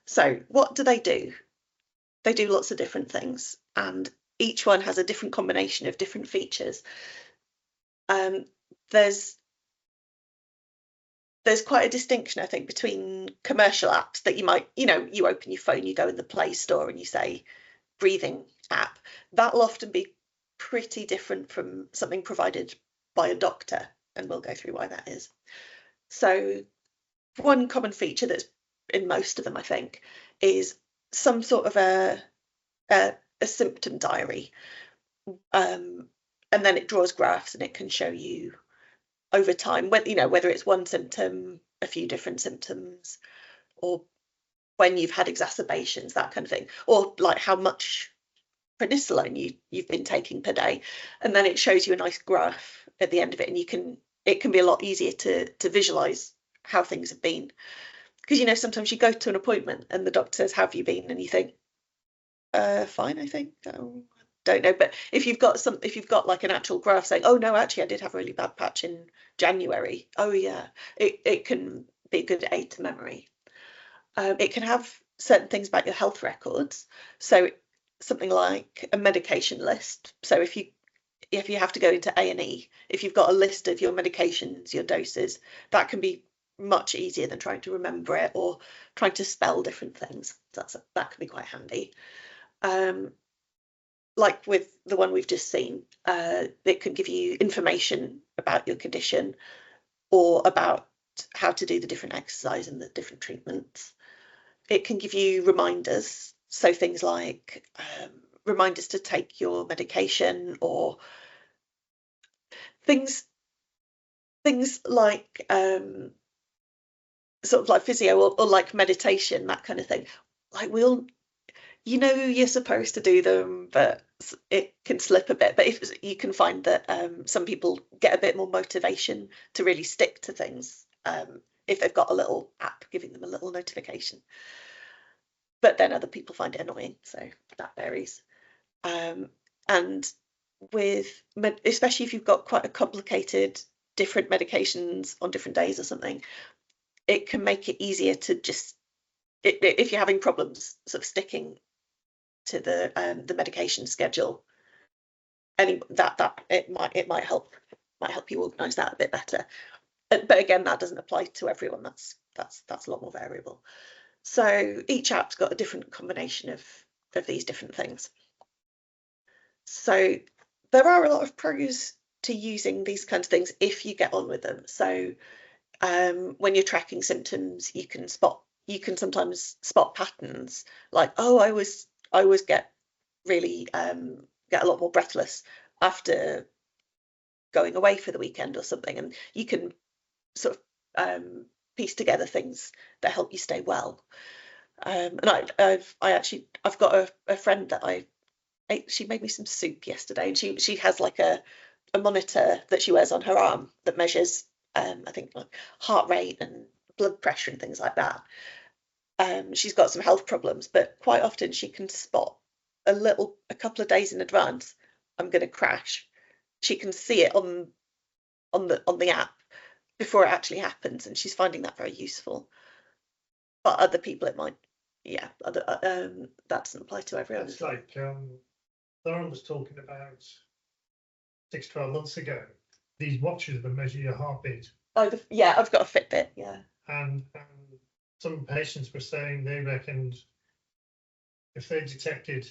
So what do? They do lots of different things, and each one has a different combination of different features. There's quite a distinction, I think, between commercial apps that you might, you open your phone, you go in the Play Store and you say breathing app. That'll often be pretty different from something provided by a doctor, and we'll go through why that is. So one common feature that's in most of them, I think, is some sort of a symptom diary. And then it draws graphs and it can show you over time, whether it's one symptom, a few different symptoms, or when you've had exacerbations, that kind of thing, or like how much prednisolone you've been taking per day. And then it shows you a nice graph at the end of it, and it can be a lot easier to visualize how things have been. Because sometimes you go to an appointment and the doctor says, "How have you been?" and you think, fine, I think. Don't know. But if you've got like an actual graph saying, "Oh no, actually I did have a really bad patch in January," oh yeah, it can be a good aid to memory. It can have certain things about your health records. So something like a medication list. So if you have to go into A&E, if you've got a list of your medications, your doses, that can be much easier than trying to remember it or trying to spell different things. That can be quite handy. Like with the one we've just seen, it can give you information about your condition or about how to do the different exercise and the different treatments. It can give you reminders, so things like reminders to take your medication, or things like sort of like physio or like meditation, that kind of thing. Like you're supposed to do them, but it can slip a bit. But if you can find that some people get a bit more motivation to really stick to things if they've got a little app giving them a little notification. But then other people find it annoying, so that varies. And especially if you've got quite a complicated different medications on different days or something, it can make it easier to just, if you're having problems sort of sticking to the medication schedule, and that it might help you organise that a bit better. But again, that doesn't apply to everyone. That's a lot more variable. So each app's got a different combination of these different things. So there are a lot of pros to using these kinds of things if you get on with them. So when you're tracking symptoms, you can sometimes spot patterns, like, oh, I always get really get a lot more breathless after going away for the weekend or something, and you can sort of piece together things that help you stay well. And I've got a friend that she made me some soup yesterday, and she has like a monitor that she wears on her arm that measures I think like heart rate and blood pressure and things like that. She's got some health problems, but quite often she can spot a couple of days in advance, I'm going to crash. She can see it on the app before it actually happens, and she's finding that very useful. But other people, it might, yeah, that doesn't apply to everyone. It's like Lauren was talking about 6-12 months ago, these watches that measure your heartbeat. Oh, yeah, I've got a Fitbit, yeah. And some patients were saying they reckoned if they detected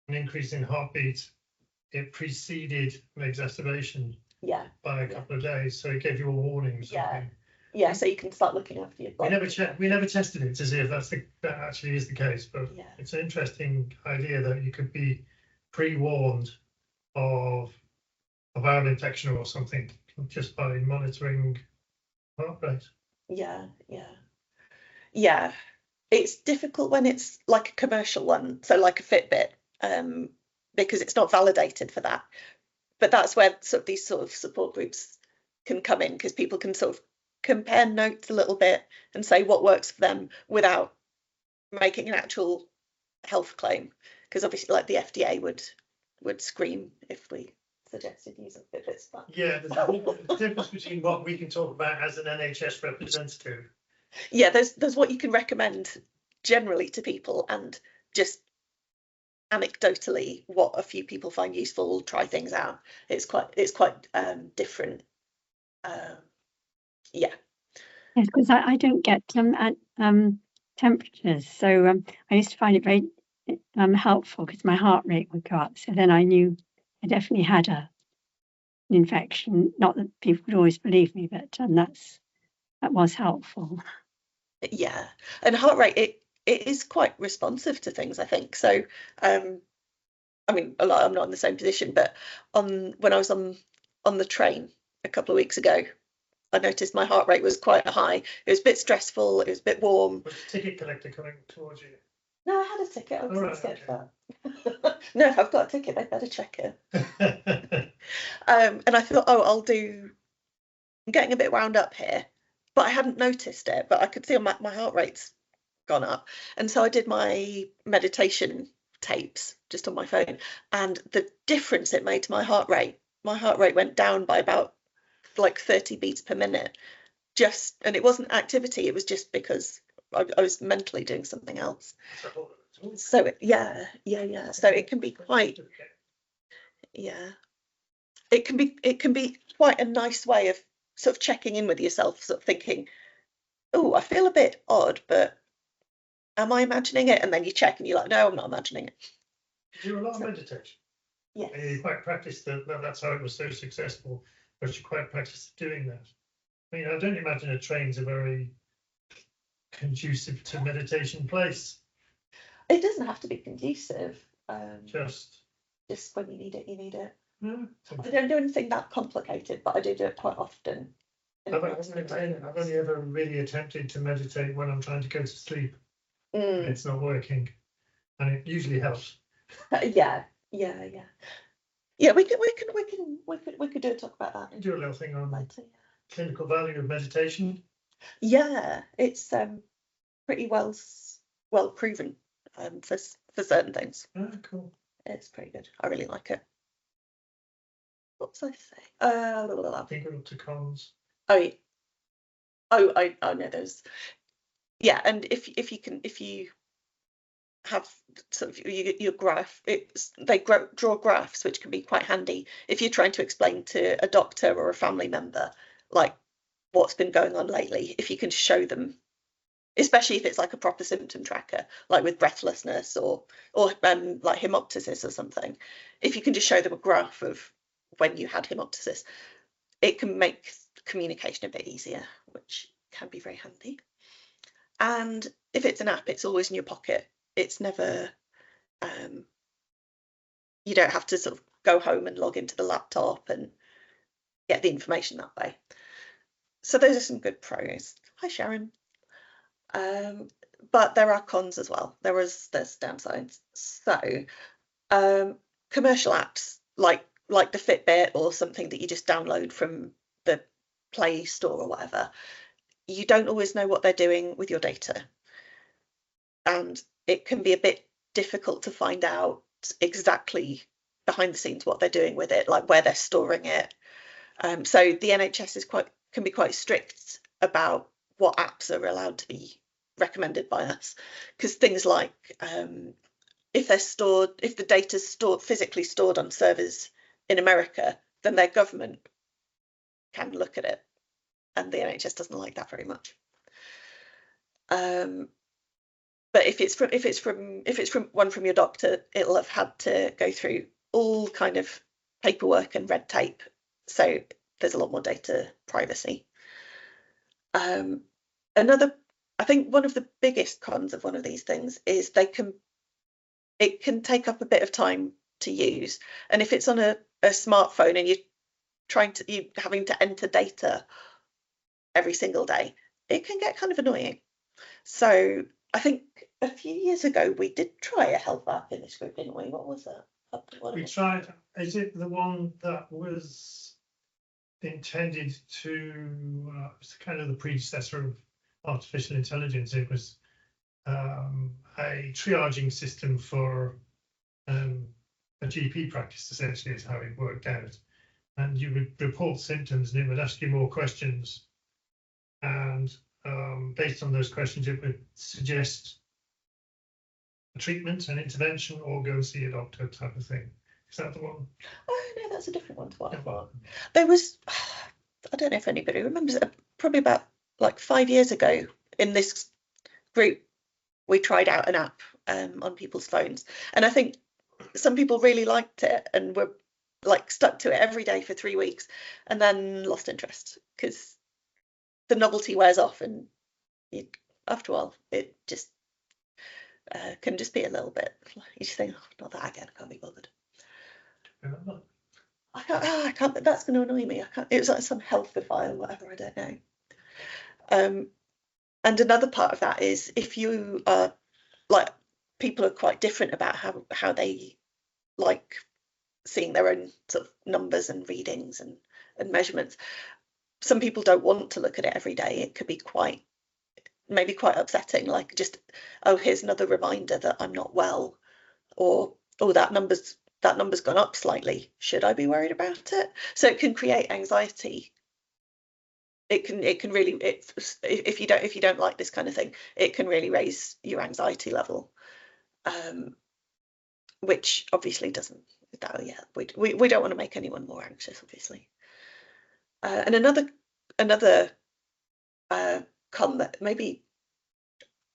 an increase in heartbeat, it preceded an exacerbation by a couple of days, so it gave you a warning or something. Yeah, so you can start looking after your body. We never tested it to see if that actually is the case, but it's an interesting idea that you could be pre-warned of a viral infection or something just by monitoring heart rate. Yeah. It's difficult when it's like a commercial one, so like a Fitbit, because it's not validated for that. But that's where these sort of support groups can come in, because people can sort of compare notes a little bit and say what works for them without making an actual health claim. Because obviously, like the FDA would scream if we suggested using Fitbits. Yeah, there's a difference between what we can talk about as an NHS representative. Yeah, there's what you can recommend generally to people, and just anecdotally what a few people find useful, try things out. It's quite different. Yeah. Yes, because I don't get temperatures, so I used to find it very helpful because my heart rate would go up. So then I knew I definitely had an infection. Not that people would always believe me, but that was helpful. Yeah, and heart rate, it is quite responsive to things, I think. So I mean, I'm not in the same position, but when I was on the train a couple of weeks ago, I noticed my heart rate was quite high. It was a bit stressful, it was a bit warm. Was the ticket collector coming towards you? No, I had a ticket. I wasn't right, scared okay. of that. No, if I've got a ticket, they better check it. And I thought, oh, I'm getting a bit wound up here, but I hadn't noticed it, but I could see my heart rate's gone up. And so I did my meditation tapes just on my phone, and the difference it made to my heart rate went down by about like 30 beats per minute. And it wasn't activity, it was just because I was mentally doing something else. So yeah. So it can be quite, it can be quite a nice way of sort of checking in with yourself, sort of thinking, oh, I feel a bit odd, but am I imagining it? And then you check and you're like, no, I'm not imagining it. You do a lot of meditation. Yes. And you quite practiced that's how it was so successful, but you quite practiced doing that. I mean, I don't imagine a train's a very conducive to meditation place. It doesn't have to be conducive. Just when you need it, you need it. Yeah. I don't do anything that complicated, but I do it quite often. I've only ever really attempted to meditate when I'm trying to go to sleep. It's not working, and it usually helps. Yeah. We could do a talk about that. Do a little thing on clinical value of meditation. Yeah, it's pretty well proven for certain things. Oh, cool. It's pretty good. I really like it. What was I saying? I think we're up to cons. I know those. Yeah, and if you have sort of your graph, they draw graphs, which can be quite handy if you're trying to explain to a doctor or a family member like what's been going on lately. If you can show them, especially if it's like a proper symptom tracker, like with breathlessness or like hemoptysis or something, if you can just show them a graph of when you had hemoptysis, it can make communication a bit easier, which can be very handy. And if it's an app, it's always in your pocket. It's never, you don't have to sort of go home and log into the laptop and get the information that way. So those are some good pros. Hi, Sharon. But there are cons as well. There's downsides. So commercial apps like the Fitbit or something that you just download from the Play Store or whatever, you don't always know what they're doing with your data. And it can be a bit difficult to find out exactly behind the scenes what they're doing with it, like where they're storing it. So the NHS can be quite strict about what apps are allowed to be recommended by us, because things like if the data's physically stored on servers in America, then their government can look at it, and the NHS doesn't like that very much. But if it's from one from your doctor, it'll have had to go through all kind of paperwork and red tape, so there's a lot more data privacy. I think one of the biggest cons of one of these things is it can take up a bit of time to use, and if it's on a smartphone and you're having to enter data every single day, it can get kind of annoying. So I think a few years ago we did try a health app in this group, didn't we? What was that? We tried. Is it the one that was intended to? It's kind of the predecessor of artificial intelligence. It was a triaging system for a GP practice. Essentially, is how it worked out. And you would report symptoms, and it would ask you more questions. And based on those questions, it would suggest a treatment, an intervention, or go and see a doctor type of thing. Is that the one? Oh no, that's a different one to what I Yeah. thought. There was, I don't know if anybody remembers it, probably about like 5 years ago in this group, we tried out an app on people's phones, and I think some people really liked it and were like stuck to it every day for 3 weeks, and then lost interest because the novelty wears off, and you, after a while it just can just be a little bit. You just think, oh, not that again. I can't be bothered. Remember? I can't. Oh, I can't. That's going to annoy me. I can't. It was like some health file, whatever. I don't know. And another part of that is if you are like, people are quite different about how they like seeing their own sort of numbers and readings and measurements. Some people don't want to look at it every day. It could be maybe quite upsetting, like just, oh, here's another reminder that I'm not well, or oh, that number's gone up slightly. Should I be worried about it? So it can create anxiety. It can really, if you don't like this kind of thing, it can really raise your anxiety level, which obviously doesn't. Yeah, we don't want to make anyone more anxious, obviously. And another con that maybe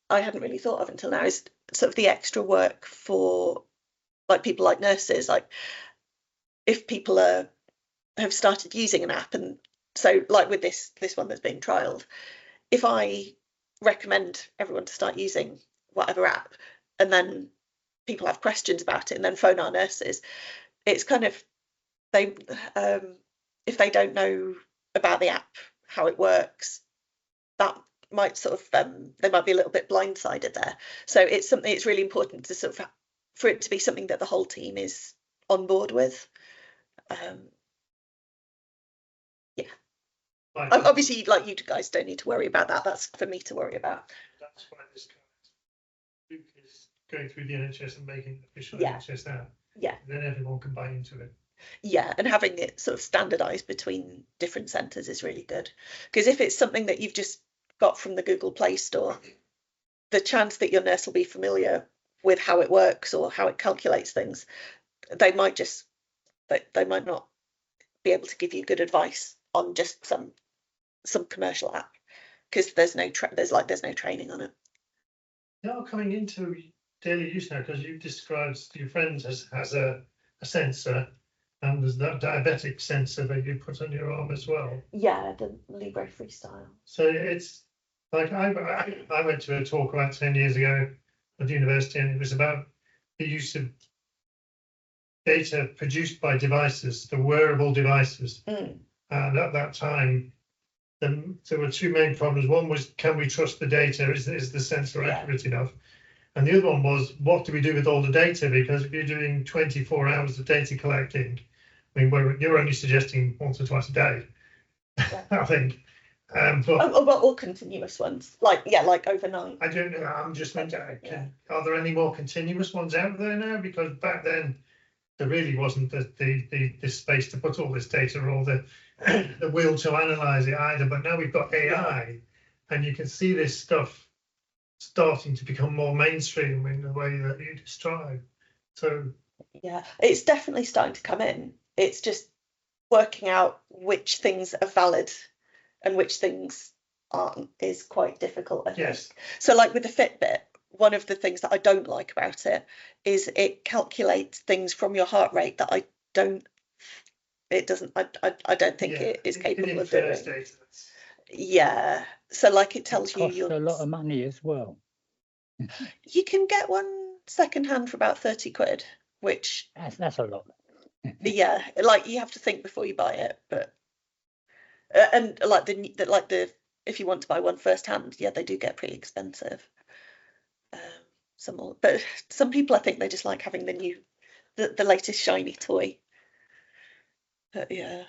I hadn't really thought of until now is sort of the extra work for like people like nurses. Like if people have started using an app, and so like with this one that's being trialed, if I recommend everyone to start using whatever app, and then people have questions about it and then phone our nurses, it's kind of, they if they don't know about the app, how it works, that might sort of they might be a little bit blindsided there. So it's something, it's really important to sort of, for it to be something that the whole team is on board with. Yeah. Obviously, like, you guys don't need to worry about that. That's for me to worry about. That's why this kind of group is going through the NHS and making official Yeah. NHS now. Yeah. Then everyone can buy into it. Yeah, and having it sort of standardized between different centres is really good. Because if it's something that you've just got from the Google Play Store, the chance that your nurse will be familiar with how it works or how it calculates things, they might not be able to give you good advice on just some commercial app, because there's no training on it. They are coming into daily use now, because you've described your friend has a sensor, and there's that diabetic sensor that you put on your arm as well. Yeah, the Libre Freestyle. So it's like, I went to a talk about 10 years ago at the university, and it was about the use of data produced by devices, the wearable devices. And at that time, there were two main problems. One was, can we trust the data? Is the sensor accurate enough? And the other one was, what do we do with all the data? Because if you're doing 24 hours of data collecting, I mean, you're only suggesting once or twice a day, I think. But all continuous ones, like overnight. I don't know. I'm just thinking, are there any more continuous ones out there now? Because back then there really wasn't the space to put all this data, or the will to analyze it either. But now we've got AI, and you can see this stuff starting to become more mainstream in the way that you describe. So yeah, it's definitely starting to come in. It's just working out which things are valid and which things aren't is quite difficult, I think. Yes. So like with the Fitbit, one of the things that I don't like about it is it calculates things from your heart rate that I don't think it is capable of doing. Data. Yeah. So like it tells you costs a lot of money as well. You can get one secondhand for about 30 quid, which That's a lot. yeah, like you have to think before you buy it, but and like the if you want to buy one first hand, yeah, they do get pretty expensive. But some people, I think they just like having the latest shiny toy. But yeah.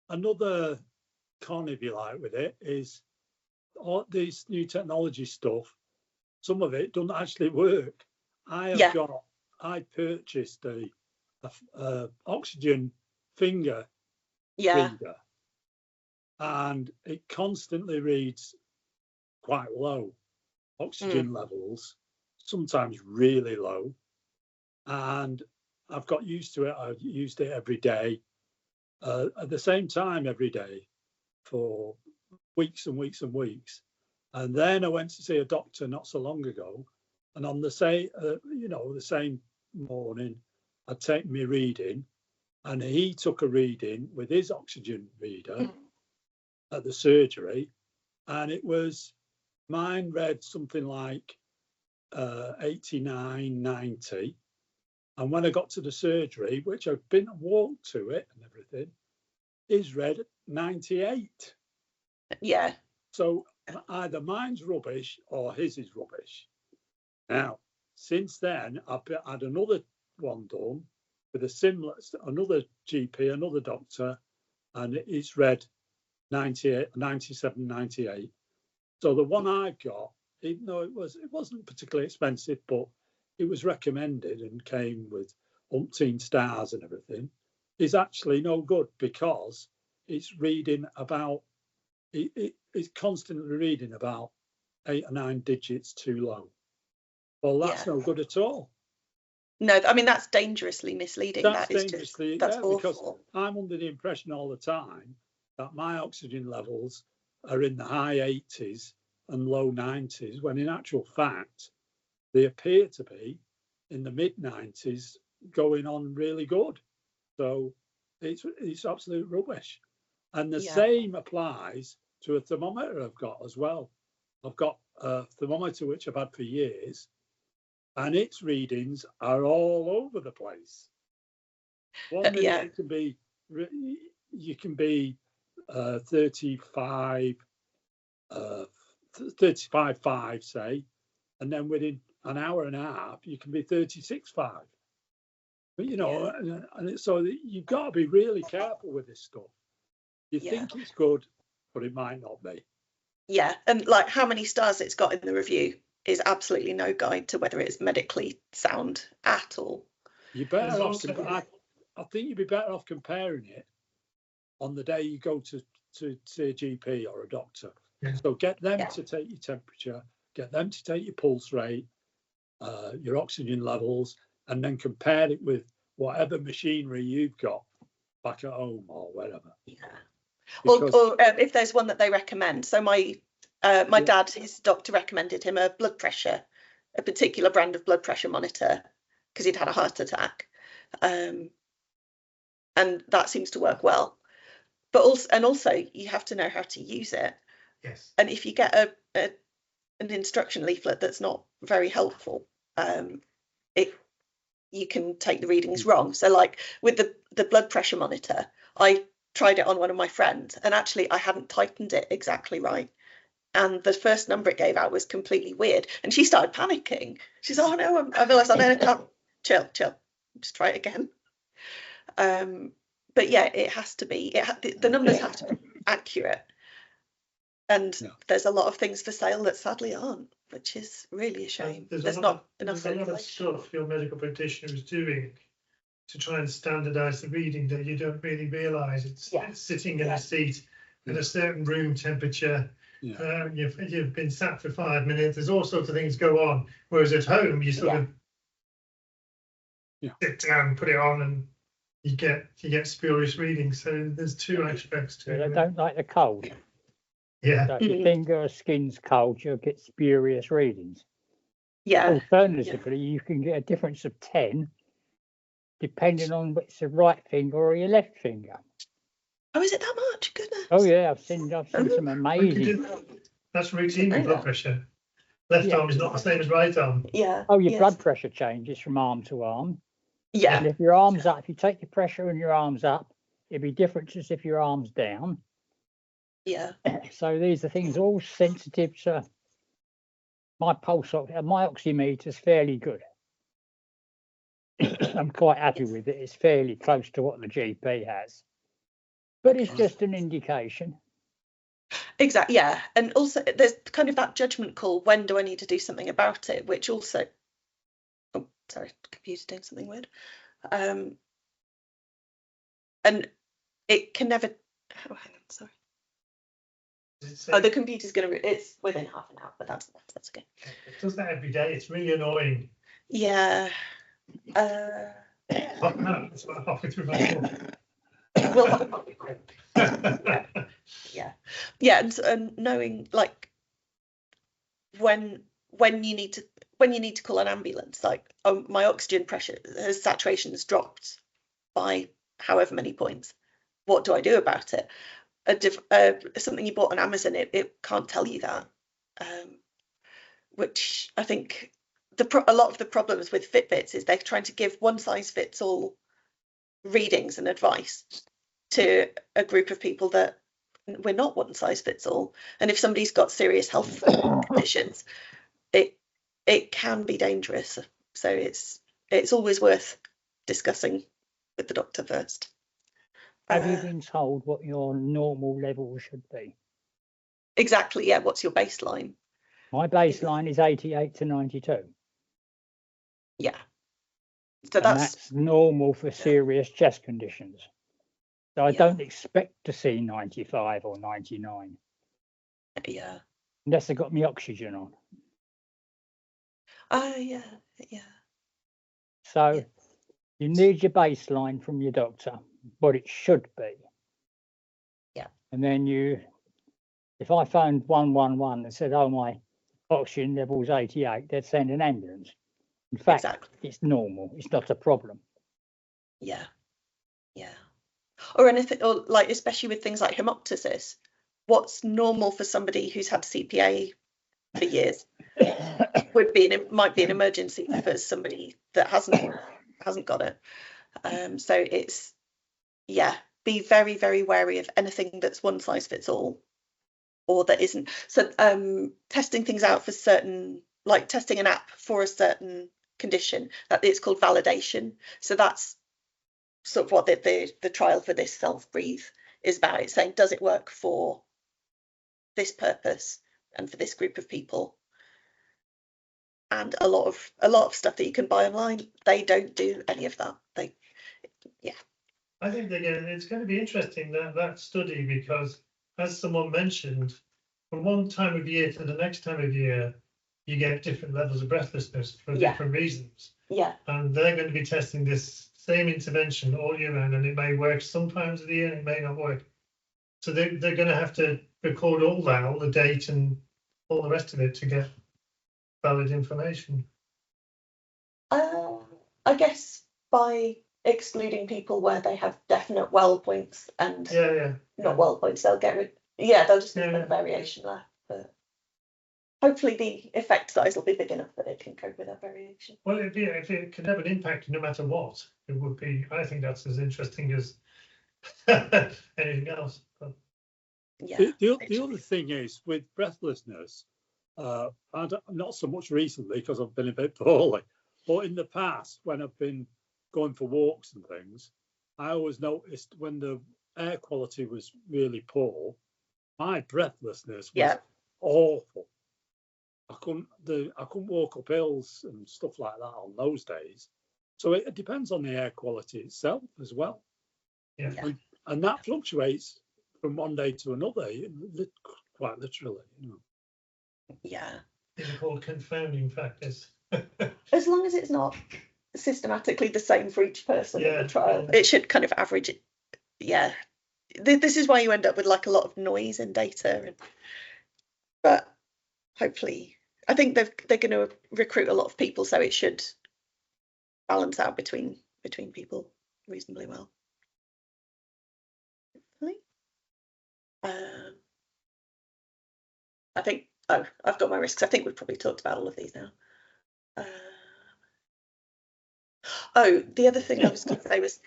Another con, if you like, with it is all this new technology stuff. Some of it doesn't actually work. I purchased a oxygen finger reader, and it constantly reads quite low. oxygen levels, sometimes really low. And I've got used to it. I've used it every day, at the same time every day for weeks and weeks and weeks. And then I went to see a doctor not so long ago, and on the same, the same morning, I'd taken my reading, and he took a reading with his oxygen reader at the surgery, and it was, mine read something like 89, 90. And when I got to the surgery, which I've been walked to it and everything, is read 98. Yeah. So either mine's rubbish or his is rubbish. Now, since then, I've had another one done with another GP, another doctor, and it's read 98, 97, 98. So the one I've got, even though it wasn't particularly expensive, but it was recommended and came with umpteen stars and everything, is actually no good because it's reading about, it's constantly reading about 8 or 9 digits too low. Well, that's no good at all. No, I mean, that's dangerously misleading. That's That is dangerously, that's awful. Because I'm under the impression all the time that my oxygen levels are in the high 80s and low 90s, when in actual fact, they appear to be in the mid 90s, going on really good. So it's absolute rubbish. And the same applies to a thermometer I've got as well. I've got a thermometer which I've had for years, and its readings are all over the place. One minute you can be 35, 35.5, say, and then within an hour and a half you can be 36.5. But so you've got to be really careful with this stuff. You think it's good, but it might not be. Yeah, and like how many stars it's got in the review is absolutely no guide to whether it's medically sound at all. You're better off. I think you'd be better off comparing it on the day you go to see a GP or a doctor. Yeah. So get them to take your temperature, get them to take your pulse rate, your oxygen levels, and then compare it with whatever machinery you've got back at home or wherever. Yeah. Or if there's one that they recommend. So my dad, his doctor recommended him a particular brand of blood pressure monitor because he'd had a heart attack. And that seems to work well. But also you have to know how to use it. Yes. And if you get an instruction leaflet that's not very helpful, you can take the readings wrong. So like with the blood pressure monitor, I tried it on one of my friends, and actually I hadn't tightened it exactly right. And the first number it gave out was completely weird. And she started panicking. She's, oh no, I realised I can't. Chill, just try it again. But yeah, it has to be, the numbers have to be accurate. And there's a lot of things for sale that sadly aren't, which is really a shame. There's not enough. There's a lot of stuff your medical practitioner is doing to try and standardise the reading that you don't really realise. It's sitting in a seat at a certain room temperature. Yeah. You've been sat for 5 minutes. There's all sorts of things go on. Whereas at home, you sort of sit down, put it on, and you get spurious readings. So there's two aspects to it. They don't like the cold. Yeah. So if your finger or skin's cold, you'll get spurious readings. Yeah. Alternatively, you can get a difference of 10 depending on whether it's the right finger or your left finger. Oh, is it that much? Goodness. Oh yeah, I've seen some amazing. That's routine with blood pressure. Left arm is not the same as right arm. Yeah. Oh, your blood pressure changes from arm to arm. Yeah. And if your arm's up, if you take your pressure and your arm's up, it'd be different as if your arm's down. Yeah. So these are things all sensitive to my pulse. My oximeter's fairly good. I'm quite happy with it. It's fairly close to what the GP has. But it's just an indication. Exactly. Yeah. And also there's kind of that judgment call. When do I need to do something about it? Which also, oh, sorry, computer doing something weird. And it can never, oh, hang on, sorry. Oh, the computer's going to, it's within half an hour, but that's okay. It does that every day. It's really annoying. Yeah. It's about halfway through my book. We'll have a coffee quick. Yeah, and knowing like when you need to call an ambulance, like, oh, my oxygen pressure, saturation has dropped by however many points. What do I do about it? Something you bought on Amazon, it can't tell you that, which I think a lot of the problems with Fitbits is they're trying to give one size fits all readings and advice to a group of people that we're not one size fits all. And if somebody's got serious health conditions, it can be dangerous. So it's always worth discussing with the doctor first. Have you been told what your normal level should be? Exactly, yeah. What's your baseline? My baseline is 88 to 92. Yeah. So and that's normal for serious chest conditions. So I don't expect to see 95 or 99. Yeah. Unless I got my oxygen on. Yeah. So you need your baseline from your doctor, what it should be. Yeah. And then if I phoned 111 and said, oh, my oxygen level's 88, they'd send an ambulance. In fact, It's normal. It's not a problem. Yeah. Or anything, or like, especially with things like hemoptysis, what's normal for somebody who's had CPA for years might be an emergency for somebody that hasn't got it. So it's, be very, very wary of anything that's one size fits all, or that isn't. So testing things out for certain, like testing an app for a certain condition, that it's called validation. So that's sort of what the trial for this Self-Breathe is about. It's saying, does it work for this purpose and for this group of people? And a lot of stuff that you can buy online, they don't do any of that. I think it's going to be interesting, that study, because as someone mentioned, from one time of year to the next time of year, you get different levels of breathlessness for different reasons. Yeah. And they're going to be testing this same intervention all year round, and it may work sometimes of the year, and it may not work. So they're going to have to record all that, all the date and all the rest of it, to get valid information. I guess by excluding people where they have definite well points and not well points, they'll get rid. They'll just leave the variation left. But hopefully the effect size will be big enough that it can cope with that variation. Well, if it can have an impact no matter what, it would be. I think that's as interesting as anything else. But the other thing is with breathlessness, not so much recently because I've been a bit poorly, but in the past when I've been going for walks and things, I always noticed when the air quality was really poor, my breathlessness was awful. I couldn't walk up hills and stuff like that on those days. So it depends on the air quality itself as well. Yeah. And that fluctuates from one day to another, quite literally. Yeah. These are called confounding factors. As long as it's not systematically the same for each person in the trial, it should kind of average it. Yeah. This is why you end up with like a lot of noise in data. But hopefully, I think they're going to recruit a lot of people, so it should balance out between people reasonably well. I think, I've got my risks. I think we've probably talked about all of these now. The other thing I was going to say was,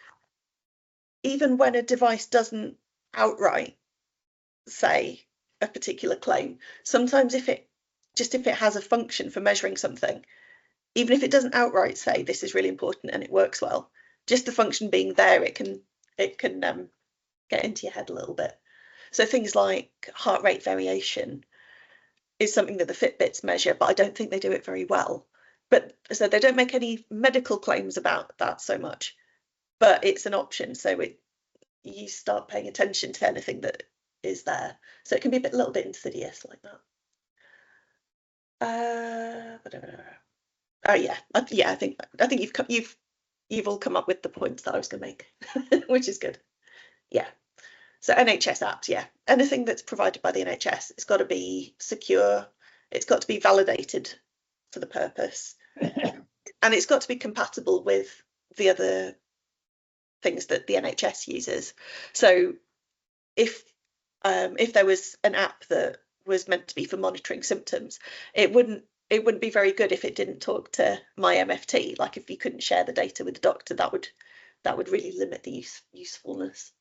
even when a device doesn't outright say a particular claim, sometimes if it has a function for measuring something, even if it doesn't outright say this is really important and it works well, just the function being there, it can get into your head a little bit. So things like heart rate variation is something that the Fitbits measure, but I don't think they do it very well. But so they don't make any medical claims about that so much, but it's an option. So you start paying attention to anything that is there. So it can be a little bit insidious like that. Oh yeah, I think you've all come up with the points that I was going to make, which is good. Yeah. So NHS apps, yeah, anything that's provided by the NHS, it's got to be secure, it's got to be validated for the purpose, and it's got to be compatible with the other things that the NHS uses. So if there was an app that was meant to be for monitoring symptoms, it wouldn't be very good if it didn't talk to my MFT. Like if you couldn't share the data with the doctor, that would really limit the usefulness.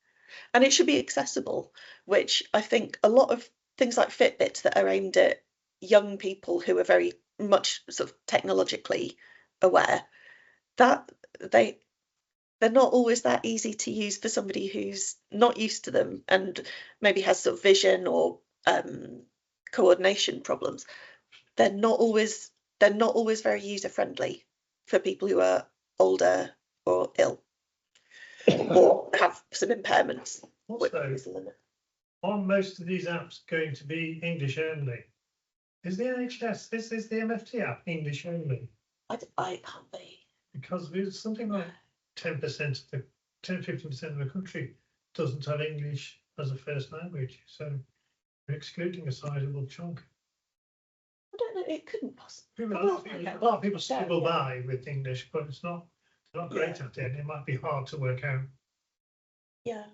And it should be accessible, which I think a lot of things like Fitbits that are aimed at young people who are very much sort of technologically aware, that they're not always that easy to use for somebody who's not used to them and maybe has sort of vision or coordination problems. They're not always very user friendly for people who are older or ill or have some impairments. Also, are most of these apps going to be English only? Is the NHS, is the MFT app English only? I can't be. Because there's something like 10% of the 10-15% of the country doesn't have English as a first language, so we're excluding a sizable chunk. I don't know, it couldn't possibly. A lot of people struggle by with English, but it's not great at it. It might be hard to work out. Yeah.